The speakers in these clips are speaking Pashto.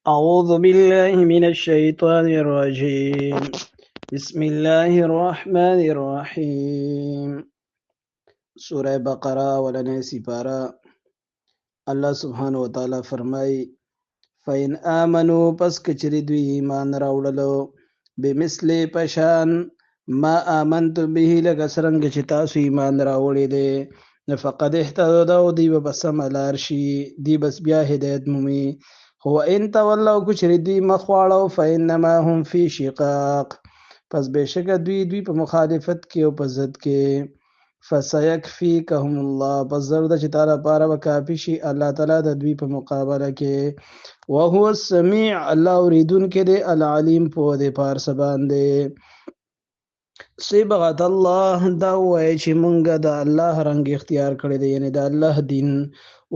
أعوذ بالله من الشيطان الرجيم. بسم الله الرحمن الرحيم. سورة بقرة ولنې سپارہ. الله سبحانه وتعالى فرمای فإن آمنوا پس کچری دوی ایمان راوړلو بمثل پشان ما آمنت به لکه څرنګه چې تاسو ایمان راوړی دی فقد اهتدوا دی به بس ملار شي دی بس بیا هدایت مومي. هو ان تولوا کچری دوی مخ واړو فإنما هم فی شقاق پس بشک دوی په مخالفت کې او په ضد کې. فسيكفيكهم الله پس زرد چې تعالی پاره وکافي شي الله تعالی د دوی په مقابله کې. وهو السميع الله اوریدونکی دی العلیم په دې پارس باندې. صبغت الله دا وایي چې مونږ د الله رنګ اختیار کړی دی یعنی د الله دین.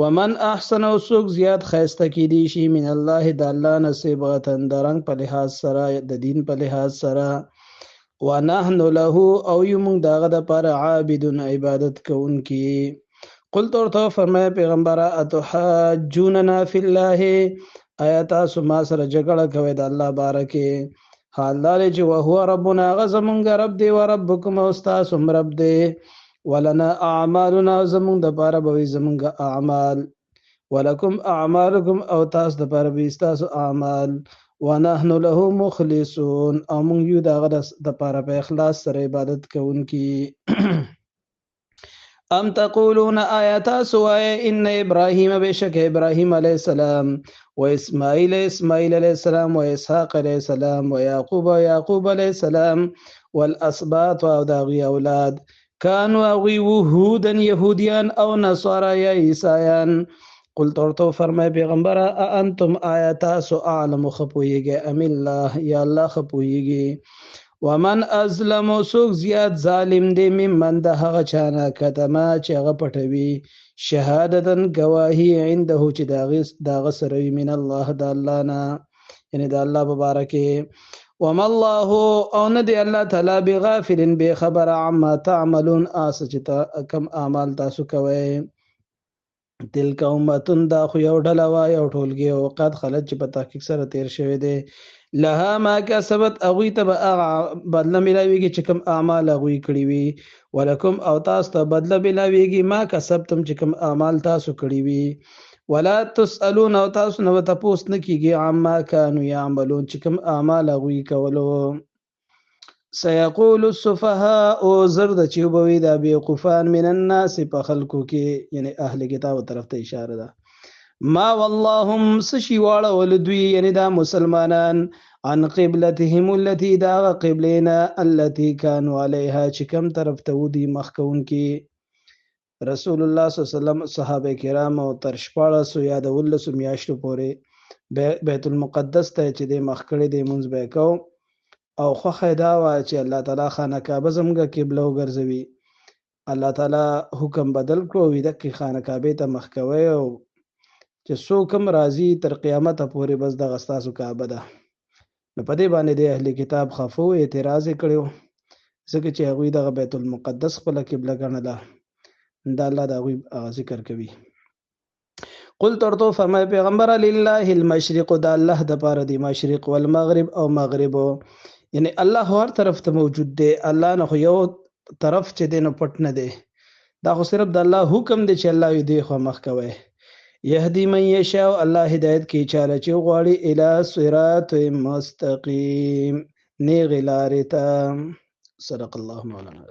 ومن احسن او څوک زیات ښایسته کیدی شي من الله د الله نه صبغتن د رنګ په لحاظ سره د دین په لحاظ سره. ونحن له او یمون داغه د پر عابدون عبادت کوونکی. قلت ورته فرمای پیغمبره اتحاجوننا فی الله آیا تاسو ما سره جګړه کوئ د الله بارکه حال دا چې وهو ربنا غزمونږ رب دی و ربکم او تاسو رب دی. ولنا اعمالنا زمونږ د پاره به زمونږ اعمال ولکم اعمالکم او تاسو د پاره به تاسو اعمال. ونحن له مخلصون او مونږ یو دغه د پاره په اخلاص سره عبادت کوونکی. ام تقولون آیات سوای ان ابراهیم بشک ابراهیم علیہ السلام و اسماعیل علیہ السلام و اسحاق علیہ السلام و یعقوب علیہ السلام والاسباط او داغي اولاد كانوا اوی وهودا یهودیان او نصارا یا عیسایان. قلت ورته فرمای پیغمبره انتم آیات سو اعلم خپویږي ام الله یا الله خپویږي. ومن ازلم سوک زیاد ظالم دی ممن د هغه چانه کتما چې هغه پټوي شهادتن گواهی عنده چې داغه سره من الله د الله نه یعنی د الله مبارکه. وما الله او نه دی الله تعالی بغافل به خبر عما تعملون اس چې کم اعمال تاسو کوئ. تلک امتون دا خو یو ډله وا یو ټولګي او قد خلت چې په تحقیق سره تیر شوی دی لها ما کسبت اغوی ته بدله ملاویږي چې کوم اعمال اغوی کړی وي. ولکم او تاسو ته بدله ملاویږي ما کسبتم چې کوم اعمال تاسو کړی وي. ولا تسالون او تاسو نو تاسو نه کیږي عما كانوا يعملون چې کوم اعمال اغوی کولو. سيقول السفهاء او زرد چې وبوي دا بیوقوفان من الناس په خلکو کې یعنی اهل کتاب طرف ته اشاره ده. ما واللهم سشي واړه ولدوی یعنی دا مسلمانان عن قبلتهم التي دا قبلنا التي كانوا عليها چې کوم طرف ته ودی مخکون کې. رسول الله صلی الله علیه وسلم صحابه کرام او تر 1400 یا د 1900 میاشتو پورې بیت المقدس ته چې د مخکړې د منځ به کو او خو خیدا وا چې الله تعالی خانه کعبه زمګه قبله وګرځوي. الله تعالی حکم بدل کړو وی د خانه کعبه ته مخ کوي او چې څوک هم راځي تر قیامت پورې بس د غستاسو کعبه ده. نو په دې باندې د اهل کتاب خفو اعتراض کړو ځکه چې هغه د بیت المقدس خپل قبله ګڼله. دا الله دا غوی ذکر کوي. قل ترتو فرمای پیغمبر لله المشرق دا الله د پاره دی مشرق والمغرب او مغرب یعنی الله هر طرف ته موجود دی. الله نه خو یو طرف چې دی نو پټ نه دی. دا خو صرف د الله حکم دی چې الله یې دی خو مخ کوي. يهدي من يشاء الله هدایت کی چاله چې غواړي الی صراط مستقیم نیغ لارې ته. صدق الله مولانا.